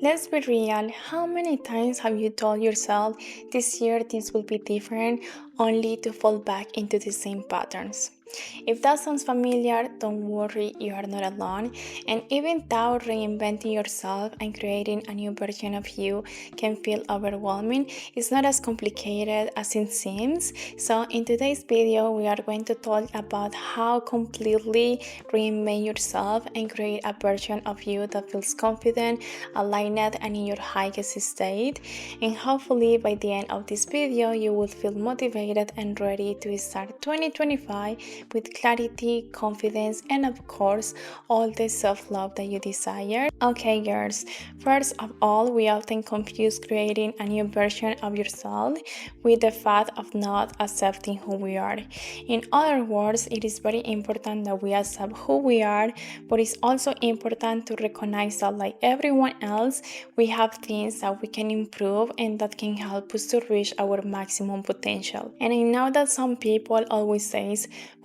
Let's be real, how many times have you told yourself this year things will be different only to fall back into the same patterns? If that sounds familiar, don't worry, you are not alone. And even though reinventing yourself and creating a new version of you can feel overwhelming, it's not as complicated as it seems. So in today's video, we are going to talk about how completely reinvent yourself and create a version of you that feels confident, aligned, and in your highest state. And hopefully by the end of this video, you will feel motivated and ready to start 2025 with clarity, confidence, and of course, all the self-love that you desire. Okay, girls, first of all, we often confuse creating a new version of yourself with the fact of not accepting who we are. In other words, it is very important that we accept who we are, but it's also important to recognize that, like everyone else, we have things that we can improve and that can help us to reach our maximum potential. And I know that some people always say,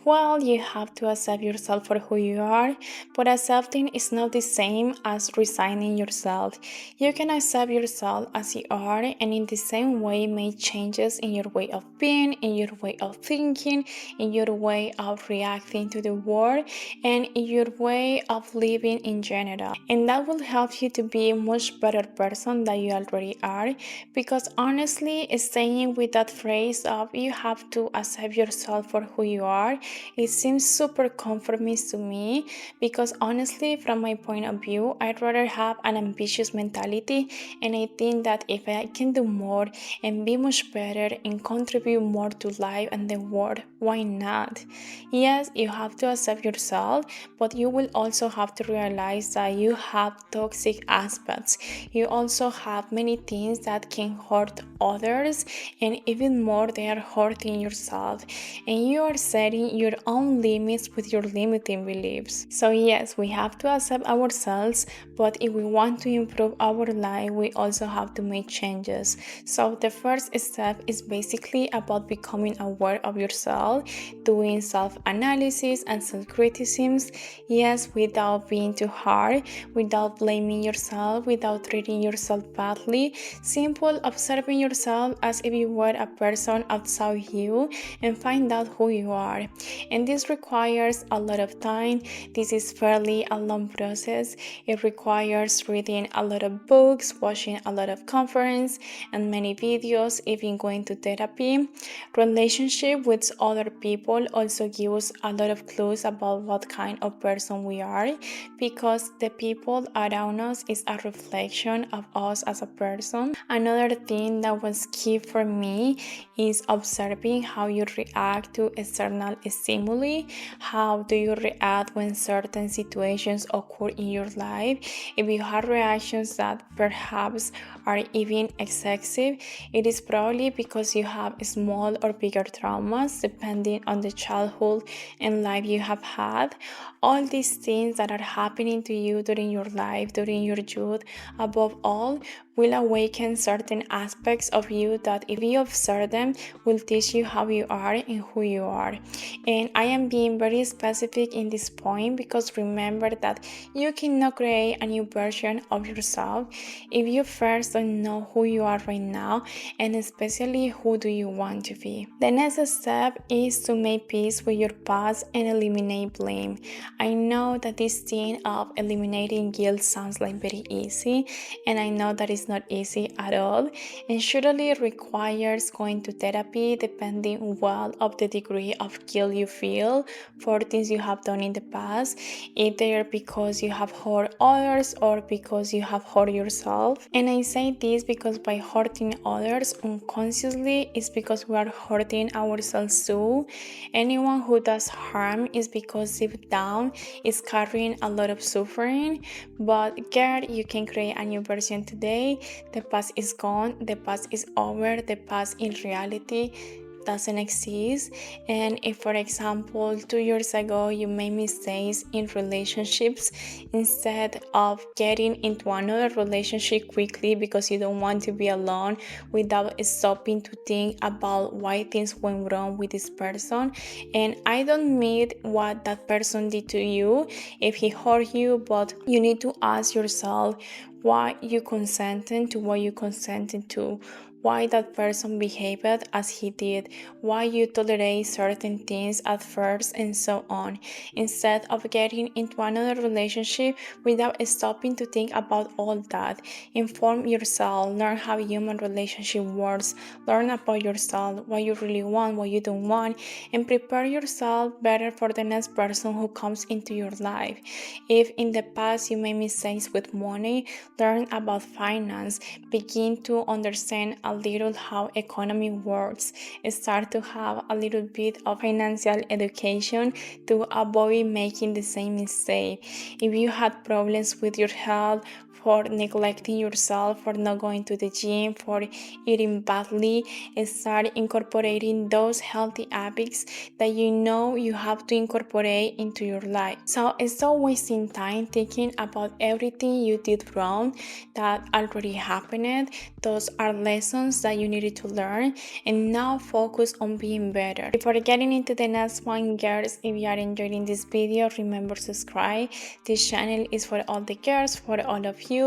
well, you have to accept yourself for who you are, but accepting is not the same as resigning yourself. You can accept yourself as you are and in the same way make changes in your way of being, in your way of thinking, in your way of reacting to the world, and in your way of living in general. And that will help you to be a much better person than you already are, because honestly, staying with that phrase of you have to accept yourself for who you are, it seems super conformist to me, because honestly, from my point of view, I'd rather have an ambitious mentality, and I think that if I can do more and be much better and contribute more to life and the world, why not? Yes, you have to accept yourself, but you will also have to realize that you have toxic aspects. You also have many things that can hurt others, and even more, they are hurting yourself. And you are setting your own limits with your limiting beliefs. So yes, we have to accept ourselves, but if we want to improve our life, we also have to make changes. So the first step is basically about becoming aware of yourself, doing self-analysis and self-criticisms, yes, without being too hard, without blaming yourself, without treating yourself badly, simple observing yourself as if you were a person outside you and find out who you are. And this requires a lot of time. This is fairly a long process. It requires reading a lot of books, watching a lot of conferences and many videos, even going to therapy. Relationship with other people also gives a lot of clues about what kind of person we are, because the people around us is a reflection of us as a person. Another thing that was key for me is observing how you react to external stimuli. How do you react when certain situations occur in your life? If you have reactions that perhaps are even excessive, it is probably because you have small or bigger traumas depending on the childhood and life you have had. All these things that are happening to you during your life, during your youth, above all, will awaken certain aspects of you that if you observe them will teach you how you are and who you are. And I am being very specific in this point because remember that you cannot create a new version of yourself if you first don't know who you are right now, and especially who do you want to be. The next step is to make peace with your past and eliminate blame. I know that this thing of eliminating guilt sounds like very easy, and I know that it's not easy at all, and surely requires going to therapy depending well of the degree of guilt you feel for things you have done in the past, either because you have hurt others or because you have hurt yourself. And I say this because by hurting others unconsciously is because we are hurting ourselves too. Anyone who does harm is because deep down is carrying a lot of suffering. But girl, you can create a new version today. The past is gone, the past is over, the past in reality doesn't exist. And if, for example, 2 years ago you made mistakes in relationships, instead of getting into another relationship quickly because you don't want to be alone without stopping to think about why things went wrong with this person, and I don't mean what that person did to you if he hurt you, but you need to ask yourself why you consented to what you consented to, why that person behaved as he did, why you tolerate certain things at first, and so on, instead of getting into another relationship without stopping to think about all that. Inform yourself, learn how human relationship works, learn about yourself, what you really want, what you don't want, and prepare yourself better for the next person who comes into your life. If in the past you made mistakes with money, learn about finance, begin to understand a little how economy works, start to have a little bit of financial education to avoid making the same mistake. If you had problems with your health, for neglecting yourself, for not going to the gym, for eating badly, start incorporating those healthy habits that you know you have to incorporate into your life. So stop wasting time thinking about everything you did wrong that already happened. Those are lessons that you needed to learn, and now focus on being better. Before getting into the next one, girls, if you are enjoying this video, remember to subscribe. This channel is for all the girls, for all of you.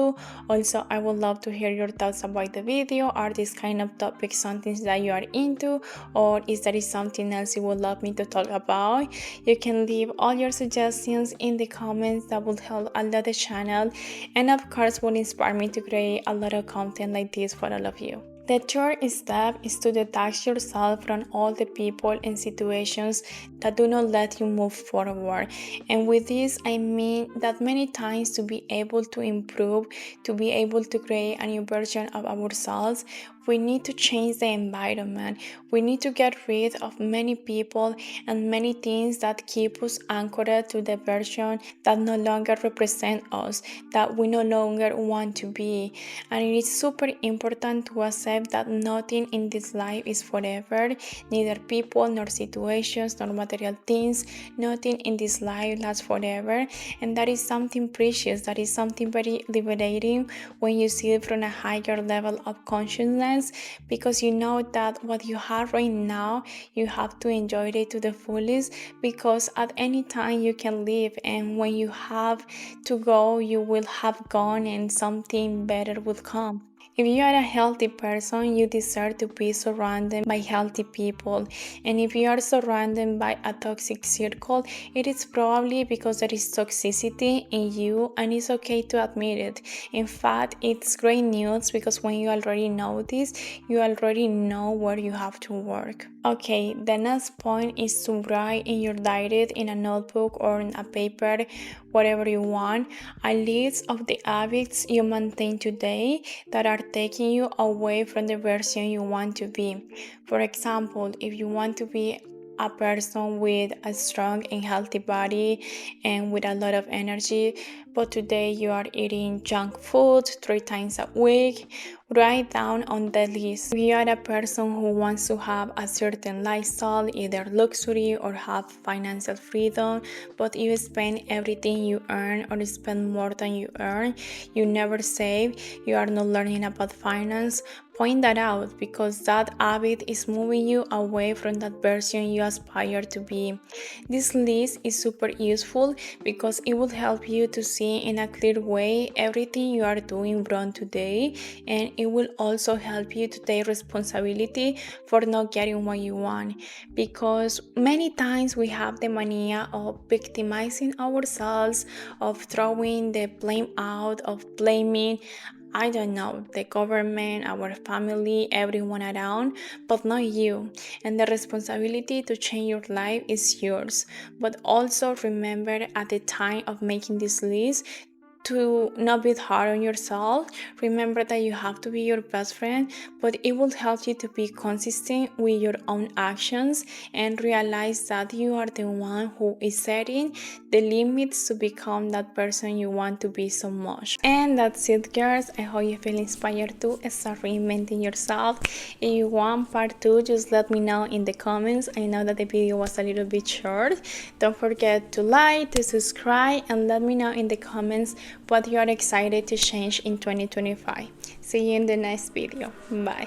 Also, I would love to hear your thoughts about the video. Are these kind of topics something that you are into, or is there something else you would love me to talk about? You can leave all your suggestions in the comments. That will help a lot the channel, and of course will inspire me to create a lot of content like this for all of you. The third step is to detach yourself from all the people and situations that do not let you move forward. And with this, I mean that many times to be able to improve, to be able to create a new version of ourselves, we need to change the environment. We need to get rid of many people and many things that keep us anchored to the version that no longer represent us, that we no longer want to be. And it is super important to accept that nothing in this life is forever, neither people nor situations nor material things. Nothing in this life lasts forever, and that is something precious. That is something very liberating when you see it from a higher level of consciousness, because you know that what you have right now, you have to enjoy it to the fullest, because at any time you can leave, and when you have to go, you will have gone and something better will come. If you are a healthy person, you deserve to be surrounded by healthy people. And if you are surrounded by a toxic circle, it is probably because there is toxicity in you, and it's okay to admit it. In fact, it's great news, because when you already know this, you already know where you have to work. Okay, the next point is to write in your diary, in a notebook or in a paper, whatever you want, a list of the habits you maintain today that are taking you away from the version you want to be. For example, if you want to be a person with a strong and healthy body and with a lot of energy, but today you are eating junk food 3 times a week, write down on the list. If you are a person who wants to have a certain lifestyle, either luxury or have financial freedom, but you spend everything you earn or spend more than you earn, you never save, you are not learning about finance, point that out, because that habit is moving you away from that version you aspire to be. This list is super useful because it will help you to see in a clear way everything you are doing wrong today, and it will also help you to take responsibility for not getting what you want, because many times we have the mania of victimizing ourselves, of throwing the blame out, of blaming, I don't know, the government, our family, everyone around, but not you. And the responsibility to change your life is yours. But also remember at the time of making this list to not be hard on yourself. Remember that you have to be your best friend, but it will help you to be consistent with your own actions and realize that you are the one who is setting the limits to become that person you want to be so much. And that's it, girls. I hope you feel inspired to start reinventing yourself. If you want part 2, just let me know in the comments. I know that the video was a little bit short. Don't forget to like, to subscribe, and let me know in the comments what you are excited to change in 2025. See you in the next video. Bye.